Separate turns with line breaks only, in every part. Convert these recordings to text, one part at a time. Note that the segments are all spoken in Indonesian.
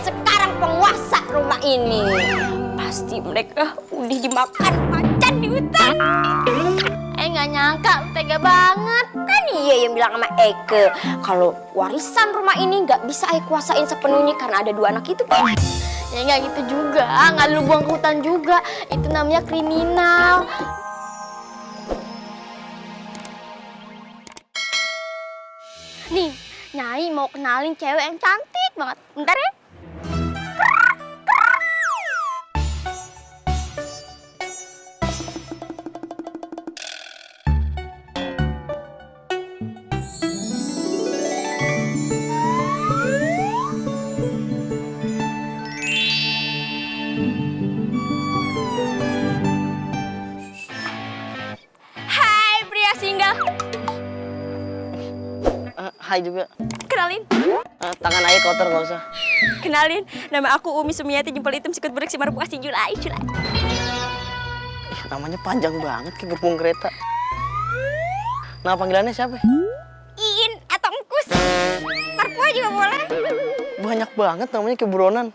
sekarang penguasa rumah ini. Pasti mereka udah dimakan macan di hutan.
Nggak nyangka, tega banget.
Kan iya yang bilang sama Eke kalau warisan rumah ini nggak bisa Eke kuasain sepenuhnya karena ada 2 anak itu, Pak.
Ya nggak gitu juga, nggak lu buang ke hutan juga. Itu namanya kriminal. Nih, Nyai mau kenalin cewek yang cantik banget. Bentar ya.
Hai pria single.
Hai juga.
Kenalin.
Tangan ayah kotor nggak usah.
Kenalin, nama aku Umi Sumiati Jempol Hitam Sikut Berek Simar Bukasi Julai.
Ih, namanya panjang banget kayak gerbong kereta. Nah, panggilannya siapa?
Iin atau Engkus. Parpua juga boleh.
Banyak banget namanya kayak buronan.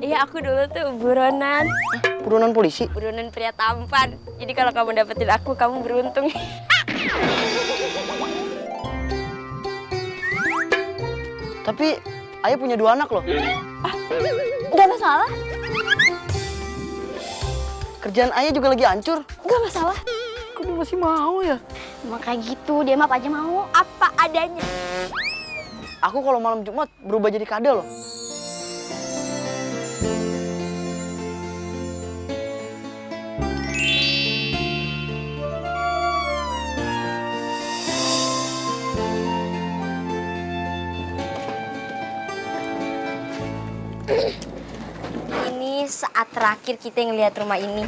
Iya, aku dulu tuh buronan.
Buronan polisi.
Buronan pria tampan. Jadi kalau kamu dapetin aku, kamu beruntung.
Tapi ayah punya 2 anak loh.
Gak masalah.
Kerjaan ayah juga lagi hancur.
Gak masalah.
Kok dia masih mau ya?
Emang kayak gitu, dia mah apa aja mau.
Apa adanya.
Aku kalau malam Jumat berubah jadi kadal loh.
Ini saat terakhir kita ngelihat rumah ini.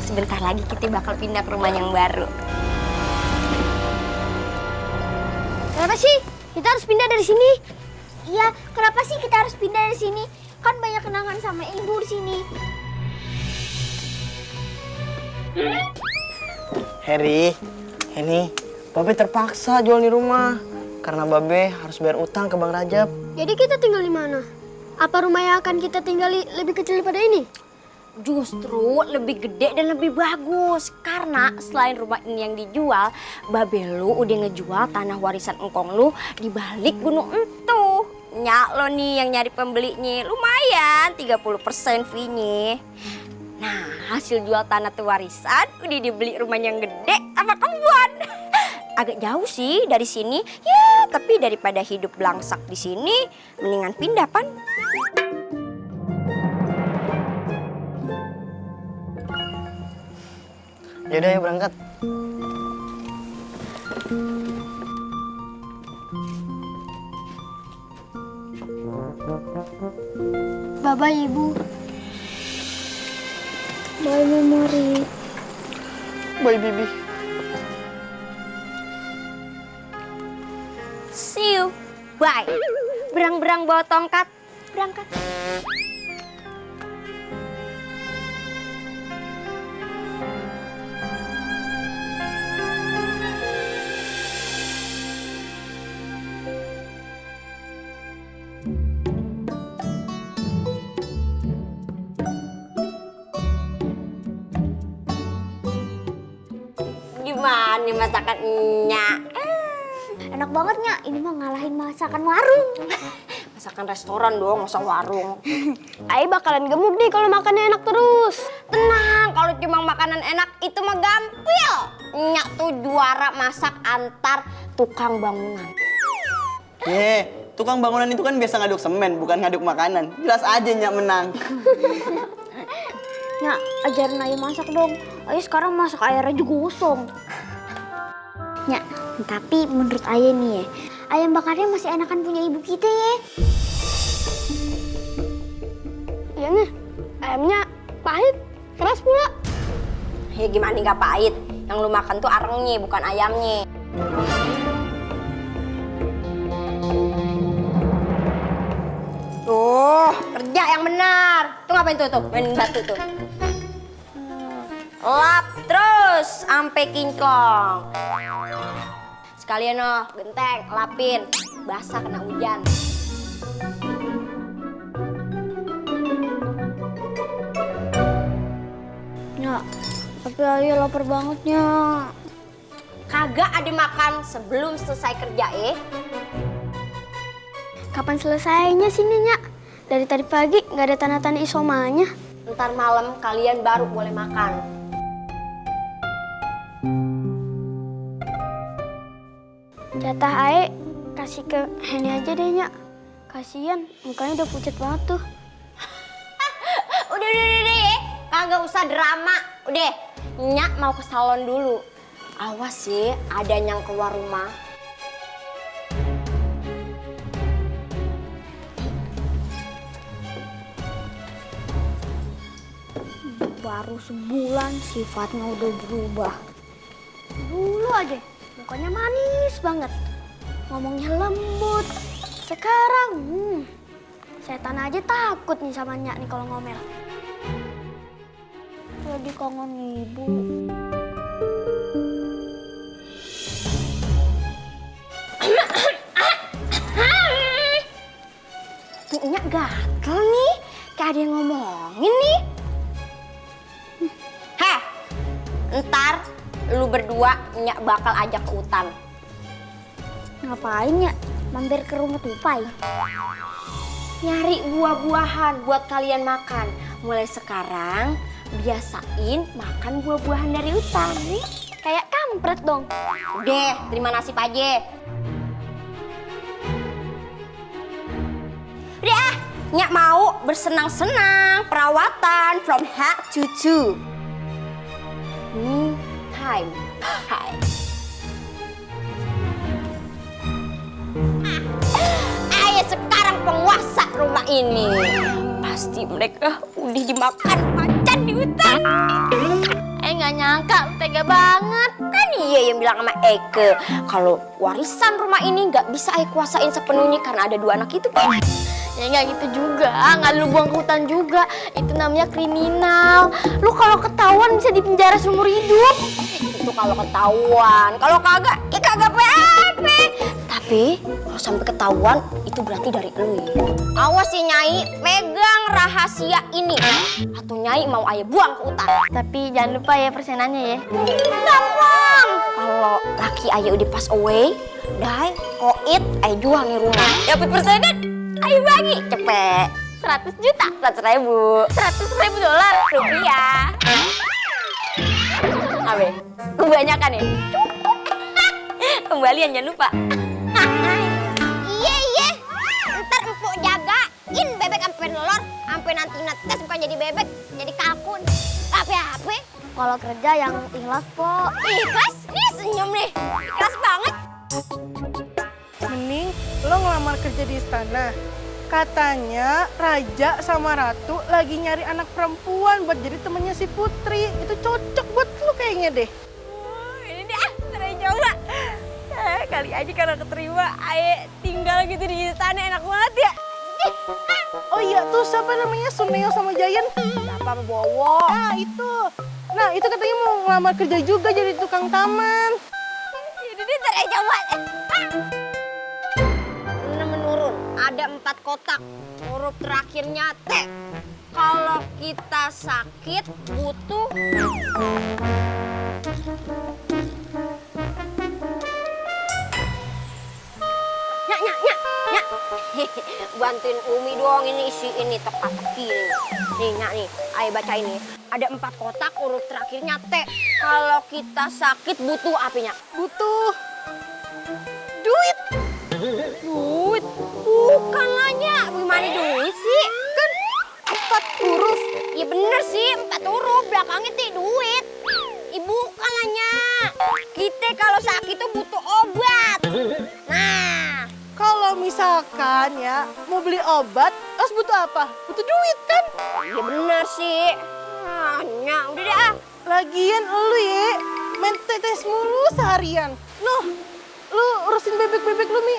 Sebentar lagi kita bakal pindah ke rumah yang baru.
Kenapa sih kita harus pindah dari sini? Iya, kenapa sih kita harus pindah dari sini? Kan banyak kenangan sama ibu di sini.
Heri, ini Babe terpaksa jual nih rumah. Karena Babe harus bayar utang ke Bang Rajab.
Jadi kita tinggal di mana? Apa rumah yang akan kita tinggali lebih kecil daripada ini?
Justru lebih gede dan lebih bagus. Karena selain rumah ini yang dijual, Babe lu udah ngejual tanah warisan engkong lu di balik gunung itu. Nyak lo nih yang nyari pembelinya. Lumayan 30% fee-nya. Nah, hasil jual tanah tuh warisan udah dibeli rumah yang gede sama kebun. Agak jauh sih dari sini. Ya, tapi daripada hidup belangsak di sini, mendingan pindah, Pan.
Yaudah ya berangkat.
Bye-bye, Ibu. Bye, Memori.
Bye Bibi.
See you. Bye. Berang-berang bawa tongkat. Berangkat. Gimana nih masakan Nyak?
Enak banget, Nyak. Ini mah ngalahin masakan warung.
Masakan restoran dong, masa warung.
Ai bakalan gemuk nih kalau makannya enak terus.
Tenang, kalau cuma makanan enak itu mah gampil. Nyak tuh juara masak antar tukang bangunan.
Tukang bangunan itu kan biasa ngaduk semen, bukan ngaduk makanan. Jelas aja Nyak menang.
Nyak, ajarin Ayah masak dong. Ayah sekarang masak airnya juga gosong. Nyak, tapi menurut Ayah nih ya, ayam bakarnya masih enakan punya ibu kita ya. Iya nih, ayamnya pahit, keras pula.
Ya gimana nggak pahit? Yang lu makan tuh arengnya, bukan ayamnya. Tuh, kerja yang benar. Tuh ngapain tuh? Main batu tuh. Lap terus sampai kinclong. sekalian noh, genteng, lapin. Basah kena hujan.
Nyak, tapi Ayah lapar banget, Nyak.
Kagak ada makan sebelum selesai kerja
Kapan selesainya sini, Nyak? Dari tadi pagi nggak ada tanda-tanda isomanya.
Ntar malam kalian baru boleh makan.
Jatah Ae kasih ke Heni aja deh, Nyak. Kasian, mukanya udah pucat banget tuh.
Udah ya. Kagak usah drama. Udah, Nyak mau ke salon dulu. Awas sih, ada yang keluar rumah.
Baru sebulan sifatnya udah berubah. Dulu aja mukanya manis banget, ngomongnya lembut. Sekarang, setan aja takut nih sama Nyak nih kalau ngomel. Jadi kangen ibu.
Nyak gatel nih, kayak ada yang ngomongin nih. Heh, ntar lu berdua Nyak bakal ajak ke hutan.
Ngapain ya? Mampir ke rumah Tupai.
Nyari buah-buahan buat kalian makan. Mulai sekarang biasain makan buah-buahan dari hutan nih.
Kayak kampret dong.
Deh, terima nasib aja. Udah, Nyak mau bersenang-senang, perawatan from head to toe. Time. Hai. Ayo sekarang penguasa rumah ini. Pasti mereka udah dimakan macan di hutan.
Nggak nyangka, tega banget.
Kan iya yang bilang sama Eke kalau warisan rumah ini nggak bisa Eke kuasain sepenuhnya karena ada 2 anak itu.
Ya nggak gitu juga, nggak lu buang ke hutan juga. Itu namanya kriminal. Lu kalau ketahuan bisa dipenjara seumur hidup.
Itu kalau ketahuan, kalau kagak, kagak apa-apa. Tapi kalau sampai ketahuan itu berarti dari lu ya. Awas sih Nyai, megang rahasia ini. Atau Nyai mau ayah buang ke hutan.
Tapi jangan lupa ya persenannya ya.
Gampang. Kalau laki ayah udah pass away, dai, koit, ayah jual nih rumah. Dapat persenan, ayah bagi. Cepet.
100 juta.
100.000.
100.000 dolar.
Rupiah. Abe, kebanyakan ya? Kembalian jangan lupa. Iya. Ntar empuk jagain bebek sampai nelor, sampai nanti netes bukan jadi bebek, jadi kalkun. Apa?
Kalau kerja yang ikhlas, Po.
Ikhlas? Nih senyum nih. Ikhlas banget.
Mending lo ngelamar kerja di istana. Katanya Raja sama Ratu lagi nyari anak perempuan buat jadi temennya si Putri. Itu cocok buat lo kayaknya deh.
Ini deh, ntar coba. Kali aja kalau keterima, aye tinggal gitu di istana enak banget ya.
Oh iya tuh siapa namanya Suneo sama Jayan?
Apa Bowo?
Ah itu. Nah itu katanya mau ngelamar kerja juga jadi tukang taman.
Ini deh ntar coba. Menurun, ada 4 kotak. Huruf terakhirnya T. Kalau kita sakit butuh Nyak. Bantuin Umi dong ini isi ini teka-teki nih. Nyak nih, ayo baca ini. Ada 4 kotak, huruf terakhirnya T. Kalau kita sakit butuh apinya.
Butuh duit.
Duit? Bukan lah Nyak. Gimana duit sih?
Kan 4 huruf.
Ya bener sih, 4 huruf. Belakangnya tuh duit. Ibu kan lah Nyak. Kita kalau sakit tuh butuh obat. Nah.
Kalau misalkan ya mau beli obat, harus butuh apa? Butuh duit kan?
Ya bener sih. Nyak, udah deh ah.
Lagian lu ya main tetes mulu seharian. Noh, lu urusin bebek-bebek lu, Mi.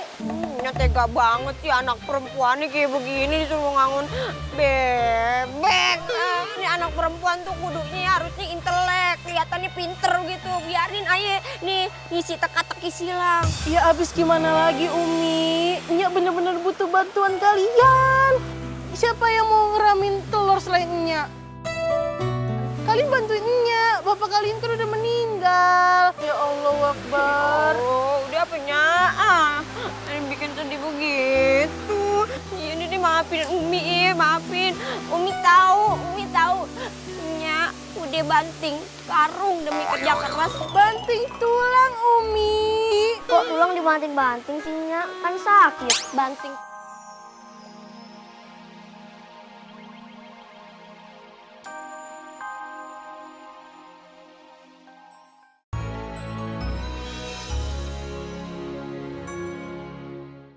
Nya tega banget sih anak perempuannya kayak begini disuruh ngangun bebek. Ini anak perempuan tuh kudunya harusnya intelek, kelihatannya pinter gitu. Biarin aja nih ngisi teka-teki silang.
Ya abis gimana lagi Umi? Nya bener-bener butuh bantuan kalian. Siapa yang mau ngeramin telur selain Nya? Kalian bantuin Nya, bapak kalian kan udah meninggal. Ya Allah Akbar.
Oh, udah punya yang bikin sedih begitu. Ini nih maafin Umi, maafin. Umi tahu. Nya udah banting karung demi kerja keras.
Banting tulang Umi.
Kok tulang dibanting-banting sih, Nya? Kan sakit.
Banting